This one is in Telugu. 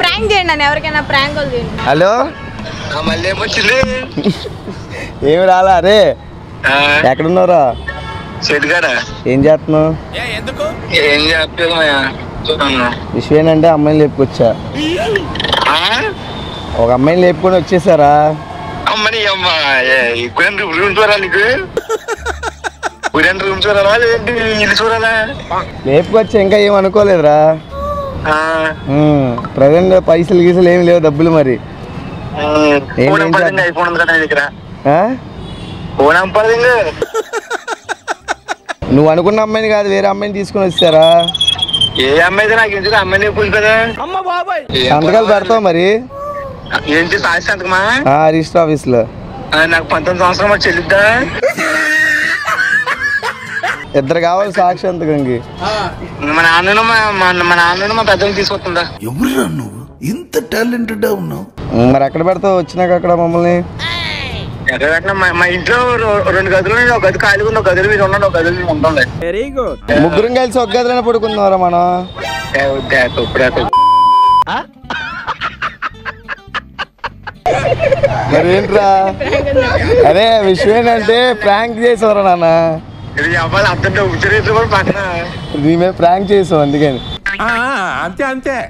ప్రాంక్ చేయండి అని ఎవరికైనా ప్రాంక్ కాల్ చేయండి. హలో మళ్ళీ ఏమొచ్చింది? ఏమి రాలా అరే ఎక్కడున్నారా? చెట్టుగాడా ఏం చేస్తున్నావు? ఏం చేస్తున్నా విషయం ఏంటంటే అమ్మాయిని లేపుకొచ్చా. ఒక అమ్మాయిని లేపుకొని వచ్చేసారా? అమ్మని అమ్మ ఎక్కువ రూమ్ చూడాలా నీకు? రూమ్ చూడాలా లేదంటే ఇల్లు చూడాలా? లేపుకొచ్చా ఇంకా ఏం అనుకోలేదురా. ప్రజెంట్ పైసలు గీసలు ఏమి లేవు డబ్బులు మరి. ఐఫోన్ ఉంది కదా దగ్గర. నువ్వు అనుకున్న అమ్మాయిని కాదు వేరే అమ్మాయిని తీసుకుని వచ్చారా? ఏ అమ్మాయి నాకు ఎందుకు అమ్మాయిని పూజ కదా సంతకాలు పెడతావు మరి? ఏంటి సాక్షి సంతకమా? రిజిస్టర్ ఆఫీస్ లో నాకు 19 సంవత్సరం మరి చెల్లిద్దా? ఇద్దరు కావాలి సాక్షి సంతకంకి. మా నాన్న మా పెద్దలు తీసుకొస్తుందా? ఎవరురా నువ్వు ఇంత టాలెంటెడ్ ఉన్నావు? మరి ఎక్కడ పెడతావు వచ్చినాక అక్కడ మమ్మల్ని? ఎక్కడ పెట్టినా మా ఇంట్లో 2 గదులు, ఒక గది ఖాళీగా ఉంది, ఒక గదిలో మీరు ఉండండి, ఒక గదిలో మీరు ఉండండి. Very good. ముగ్గురం కలిసి ఒక గదిలోనే పడుకుందాంరా మనం. మరి ఏంట్రా? అరే విషయం ఏంటంటే ప్రాంక్ చేసావురా నాన్న. ఇది అవ్వాలి అర్థంటే ఉచ్చరిస్తూ కూడా పక్కన మేము ప్రాంక్ చేసాం అందుకని. అంతే అంతే.